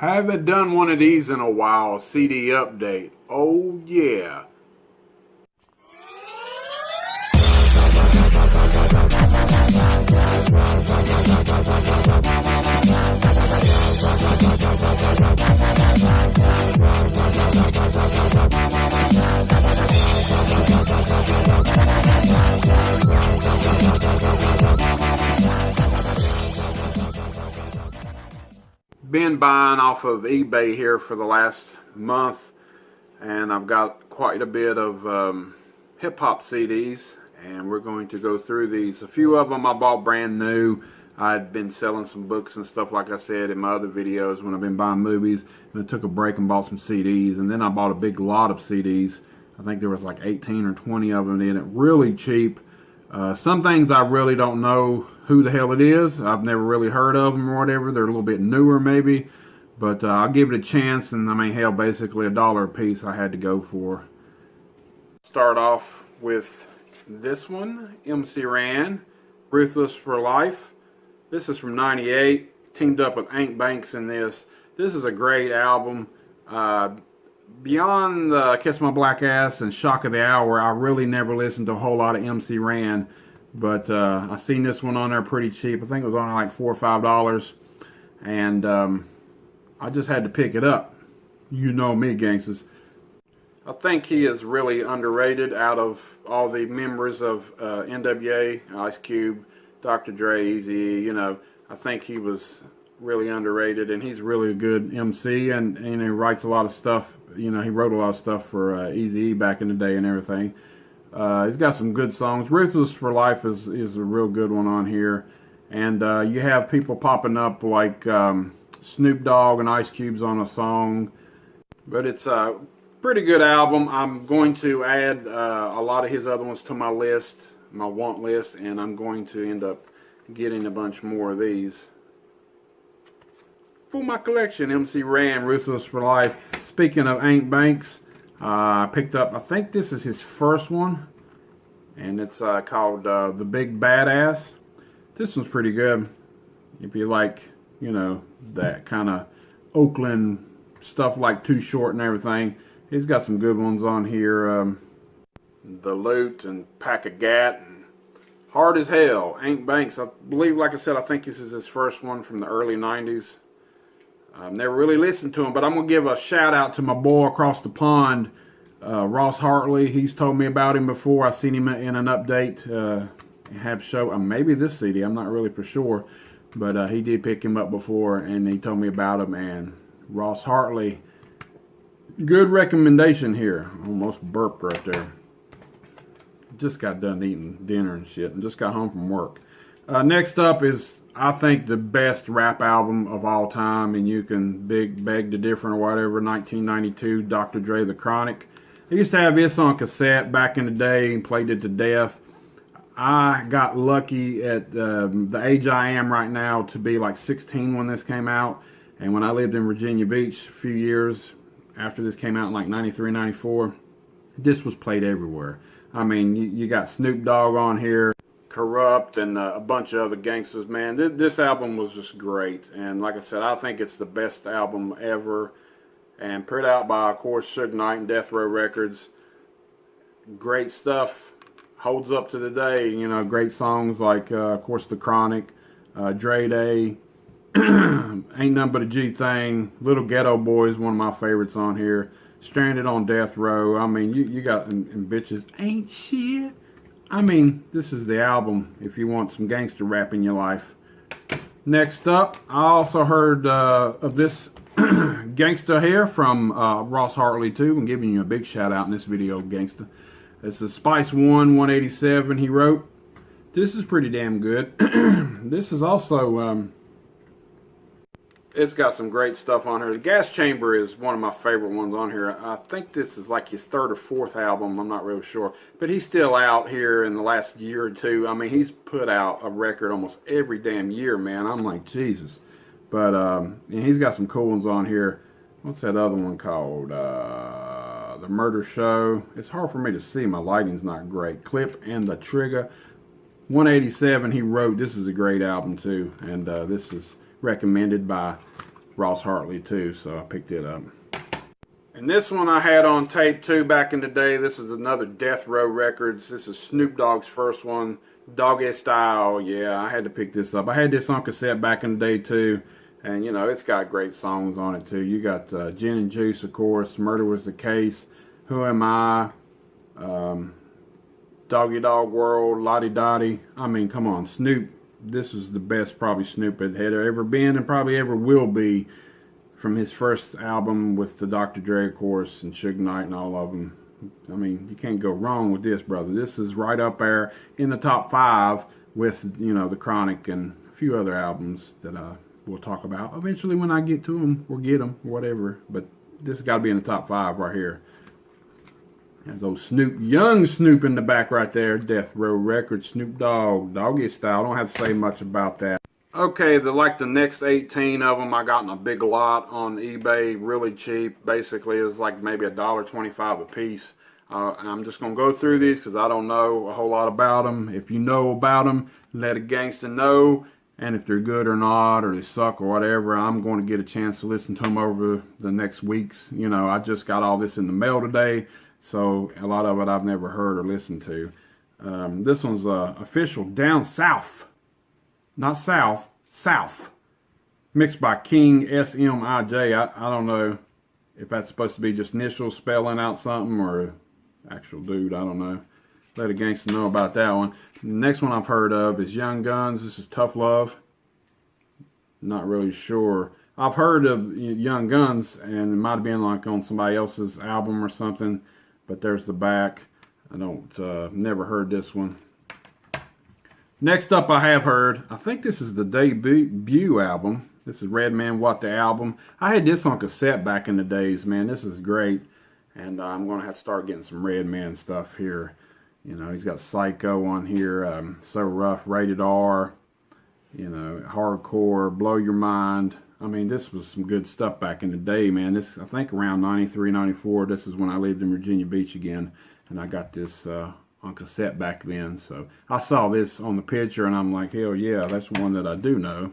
Haven't done one of these in a while, CD update. Oh yeah. Been buying off of eBay here for the last month, and I've got quite a bit of hip-hop CDs, and we're going to go through these. A few of them I bought brand new. I'd been selling some books and stuff, like I said in my other videos, when I've been buying movies, and I took a break and bought some CDs, and then I bought a big lot of CDs. I think there was like 18 or 20 of them in it, really cheap. Some things I really don't know who the hell it is. I've never really heard of them or whatever. They're a little bit newer maybe, but I'll give it a chance. And I mean, hell, basically $1 a piece I had to go for. Start off with this one, MC Ran, Ruthless for Life. This is from '98. Teamed up with Ain't Banks in this. This is a great album. Beyond Kiss My Black Ass and Shock of the Hour, I really never listened to a whole lot of MC Ran, but I seen this one on there pretty cheap. I think it was on like $4 or $5, and I just had to pick it up. You know me, gangsters. I think he is really underrated out of all the members of NWA, Ice Cube, Dr. Dre, Eazy-E. You know, I think he was really underrated, and he's really a good MC, and he writes a lot of stuff. You know, he wrote a lot of stuff for Eazy-E back in the day and everything. He's got some good songs. Ruthless for Life is a real good one on here. And you have people popping up like Snoop Dogg and Ice Cube's on a song. But it's a pretty good album. I'm going to add a lot of his other ones to my list, my want list, and I'm going to end up getting a bunch more of these for my collection. MC Ran, Ruthless for Life. Speaking of Ain't Banks, I picked up, I think this is his first one, and it's called The Big Badass. This one's pretty good. If you like, you know, that kind of Oakland stuff like Too Short and everything, he's got some good ones on here. The Loot and Pack a Gat and Hard as Hell. Ain't Banks, I believe, like I said, I think this is his first one from the early 90s. I've never really listened to him, but I'm going to give a shout out to my boy across the pond, Ross Hartley. He's told me about him before. I've seen him in an update, have show, maybe this CD, I'm not really for sure, but he did pick him up before, and he told me about him. And Ross Hartley, good recommendation here. Almost burped right there. Just got done eating dinner and shit, and just got home from work. Next up is, I think, the best rap album of all time, and you can beg to differ or whatever. 1992, Dr. Dre, The Chronic. I used to have this on cassette back in the day and played it to death. I got lucky at the age I am right now to be like 16 when this came out, and when I lived in Virginia Beach a few years after this came out in like 93, 94, this was played everywhere. I mean, you got Snoop Dogg on here, Corrupt, and a bunch of other gangsters, man. This album was just great, and like I said, I think it's the best album ever, and put out by, of course, Suge Knight and Death Row Records. Great stuff, holds up to the day. You know, great songs like, of course, The Chronic, Dre Day, Ain't Nothing But a G Thing, Little Ghetto Boy is one of my favorites on here, Stranded on Death Row. I mean, you got, and Bitches Ain't Shit. I mean, this is the album if you want some gangster rap in your life. Next up, I also heard of this gangster here from Ross Hartley too. I'm giving you a big shout out in this video, gangster. It's the Spice 187 he wrote. This is pretty damn good. This is also, it's got some great stuff on here. The Gas Chamber is one of my favorite ones on here. I think this is like his third or fourth album. I'm not really sure. But he's still out here in the last year or two. I mean, he's put out a record almost every damn year, man. I'm like, Jesus. But and he's got some cool ones on here. What's that other one called? The Murder Show. It's hard for me to see. My lighting's not great. Clip and the Trigger. 187 he wrote. This is a great album too. And this is recommended by Ross Hartley too, so I picked it up. And this one I had on tape too back in the day. This is another Death Row Records. This is Snoop Dogg's first one, Doggy Style. Yeah, I had to pick this up. I had this on cassette back in the day too. And, you know, it's got great songs on it, too. You got Gin and Juice, of course, Murder Was the Case, Who Am I, Doggy Dog World, Lottie Dottie. I mean, come on, Snoop. This is the best probably Snoop had ever been and probably ever will be, from his first album with the Dr. Dre, of course, and Suge Knight and all of them. I mean, you can't go wrong with this, brother. This is right up there in the top 5 with, you know, The Chronic and a few other albums that we'll talk about eventually when I get to them or get them or whatever. But this has got to be in the top 5 right here. There's old Snoop, young Snoop in the back right there. Death Row Records, Snoop Dogg, Doggy Style. Don't have to say much about that. Okay, the next 18 of them I got in a big lot on eBay, really cheap. Basically, it's like maybe $1.25 a piece. I'm just gonna go through these because I don't know a whole lot about them. If you know about them, let a gangster know. And if they're good or not, or they suck or whatever, I'm going to get a chance to listen to them over the next weeks. You know, I just got all this in the mail today, so a lot of it I've never heard or listened to. This one's official Down South. Not South, South. Mixed by King SMIJ. I don't know if that's supposed to be just initials spelling out something or actual dude. I don't know. Let a gangster know about that one. The next one I've heard of is Young Guns. This is Tough Love. Not really sure. I've heard of Young Guns, and it might have been like on somebody else's album or something. But there's the back. I don't, never heard this one. Next up I have heard, I think this is the debut album. This is Redman What the Album. I had this on cassette back in the days, man. This is great. And I'm going to have to start getting some Redman stuff here. You know, he's got Psycho on here, So Rough, Rated R, you know, Hardcore, Blow Your Mind. I mean, this was some good stuff back in the day, man. This, I think around 93, 94, this is when I lived in Virginia Beach again. And I got this on cassette back then. So I saw this on the picture and I'm like, hell yeah, that's one that I do know.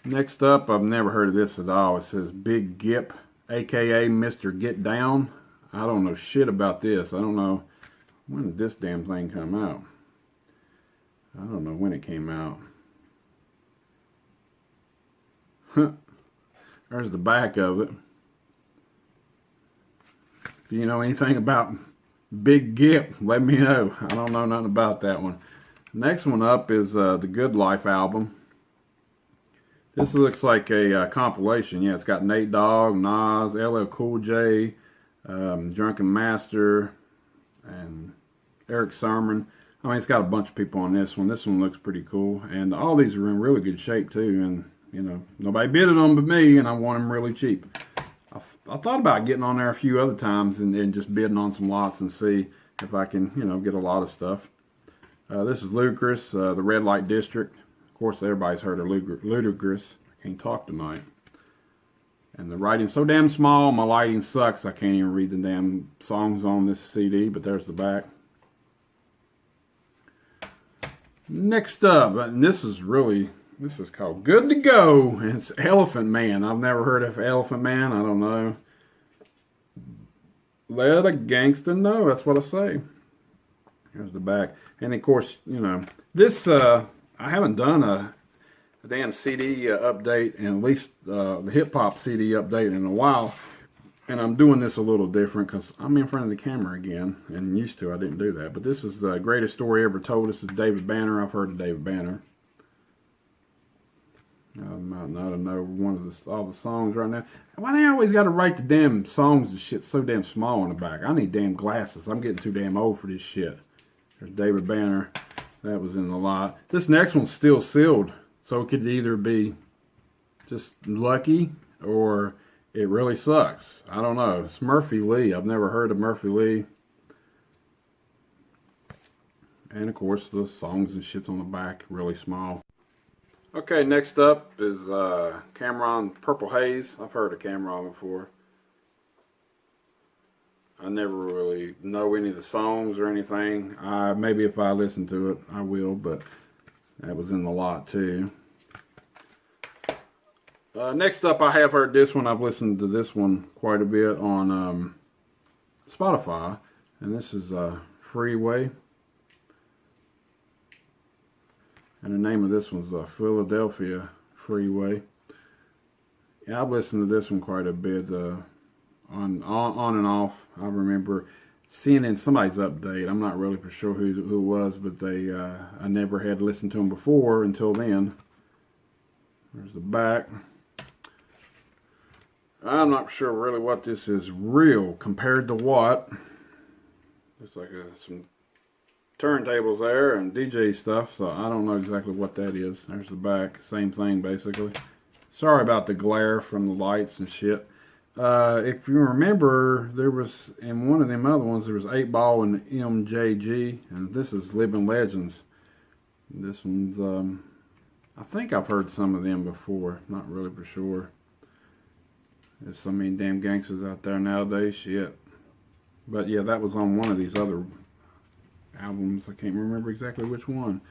Next up, I've never heard of this at all. It says Big Gip, aka Mr. Get Down. I don't know shit about this. I don't know. When did this damn thing come out? I don't know when it came out. There's the back of it. Do you know anything about Big Gip? Let me know. I don't know nothing about that one. Next one up is the Good Life album. This looks like a compilation. Yeah, it's got Nate Dogg, Nas, LL Cool J, Drunken Master, and Eric Sermon. I mean, it's got a bunch of people on this one. This one looks pretty cool. And all these are in really good shape, too. And, you know, nobody bid on them but me, and I want them really cheap. I thought about getting on there a few other times and just bidding on some lots and see if I can, you know, get a lot of stuff. This is Ludacris, the Red Light District. Of course, everybody's heard of Ludacris. I can't talk tonight. And the writing's so damn small, my lighting sucks. I can't even read the damn songs on this CD, but there's the back. Next up, and this is called Good to Go. And it's Elephant Man. I've never heard of Elephant Man. I don't know. Let a gangster know. That's what I say. Here's the back. And of course, you know, this, I haven't done a damn CD update, and at least the hip hop CD update in a while. And I'm doing this a little different because I'm in front of the camera again, and used to I didn't do that. But this is the greatest story ever told. This is David Banner. I've heard of David Banner. I might not know all the songs right now. Why they always got to write the damn songs and shit so damn small on the back? I need damn glasses. I'm getting too damn old for this shit. There's David Banner. That was in the lot. This next one's still sealed, so it could either be just lucky or it really sucks. I don't know. It's Murphy Lee. I've never heard of Murphy Lee. And of course the songs and shit's on the back, really small. Okay, next up is Cameron Purple Haze. I've heard of Cameron before. I never really know any of the songs or anything. Maybe if I listen to it, I will, but that was in the lot too. Next up, I have heard this one. I've listened to this one quite a bit on Spotify, and this is Freeway. And the name of this one's Philadelphia Freeway. Yeah, I've listened to this one quite a bit on and off. I remember seeing in somebody's update. I'm not really for sure who it was, but I never had listened to them before until then. There's the back. I'm not sure really what this is real compared to what. Looks like some turntables there and DJ stuff, so I don't know exactly what that is. There's the back, same thing basically. Sorry about the glare from the lights and shit. If you remember, there was in one of them other ones, there was 8 Ball and MJG, and this is Living Legends. This one's I think I've heard some of them before, not really for sure. There's so many damn gangsters out there nowadays, shit. But yeah, that was on one of these other albums. I can't remember exactly which one.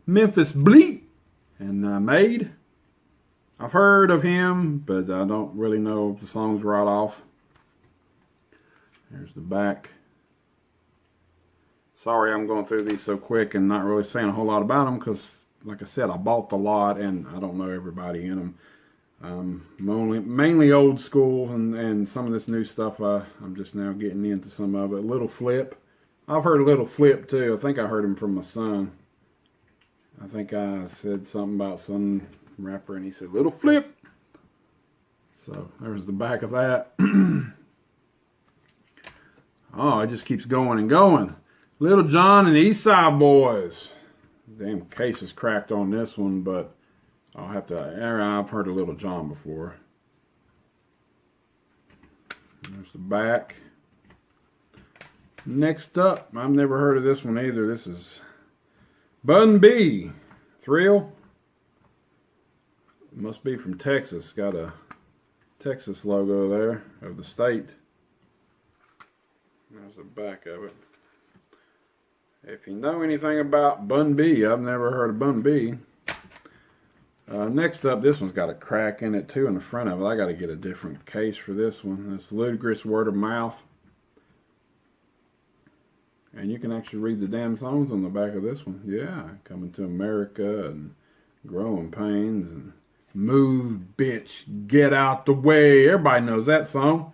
Memphis Bleak and Made. I've heard of him, but I don't really know the songs right off. There's the back. Sorry I'm going through these so quick and not really saying a whole lot about them because, like I said, I bought the lot and I don't know everybody in them. Mainly old school and some of this new stuff I'm just now getting into some of it. Little Flip. I've heard Little Flip too. I think I heard him from my son. I think I said something about some rapper and he said Little Flip. So there's the back of that. Oh, it just keeps going and going. Little John and the East Side Boys. Damn case is cracked on this one, but I'll have to. I've heard of Little John before. There's the back. Next up, I've never heard of this one either. This is Bun B. Thrill. Must be from Texas. Got a Texas logo there of the state. There's the back of it. If you know anything about Bun B, I've never heard of Bun B. Next up, this one's got a crack in it too in the front of it. I got to get a different case for this one. It's Ludacris Word of Mouth. And you can actually read the damn songs on the back of this one. Yeah, Coming to America and Growing Pains and Move, Bitch, Get Out the Way. Everybody knows that song.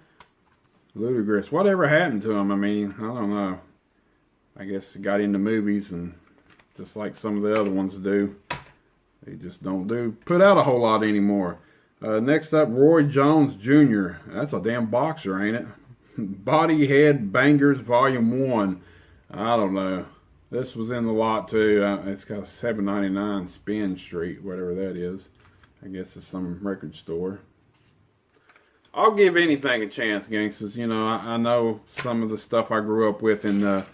Ludacris. Whatever happened to him? I mean, I don't know. I guess he got into movies and just like some of the other ones do. They just don't put out a whole lot anymore. Next up, Roy Jones Jr. That's a damn boxer, ain't it? Body Head Bangers Volume 1. I don't know. This was in the lot too. It's got a $7.99 Spin Street, whatever that is. I guess it's some record store. I'll give anything a chance, gangsters. You know, I know some of the stuff I grew up with in the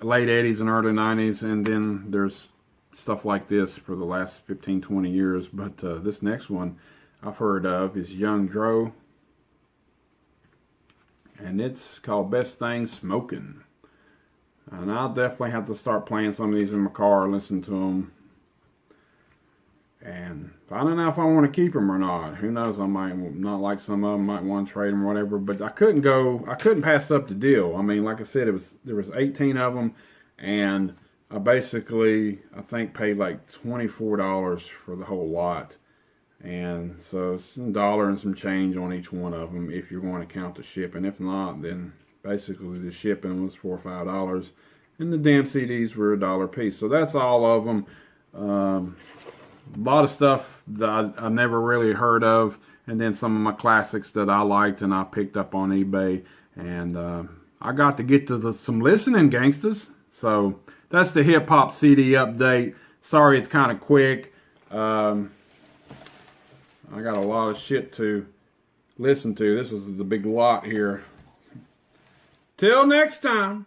late 80s and early 90s, and then there's stuff like this for the last 15, 20 years. But this next one I've heard of is Young Dro. And it's called Best Thing Smoking. And I'll definitely have to start playing some of these in my car, listen to them. And finding out if I want to keep them or not. Who knows, I might not like some of them, might want to trade them or whatever. But I couldn't pass up the deal. I mean, like I said, there was 18 of them. And I basically, I think, paid like $24 for the whole lot. And so it's $1 and some change on each one of them if you're going to count the shipping. If not, then basically the shipping was $4 or $5. And the damn CDs were $1 a piece. So that's all of them. A lot of stuff that I never really heard of. And then some of my classics that I liked and I picked up on eBay. And I got to get to some listening, gangsters. So that's the hip hop CD update. Sorry it's kind of quick. I got a lot of shit to listen to. This is the big lot here. Till next time.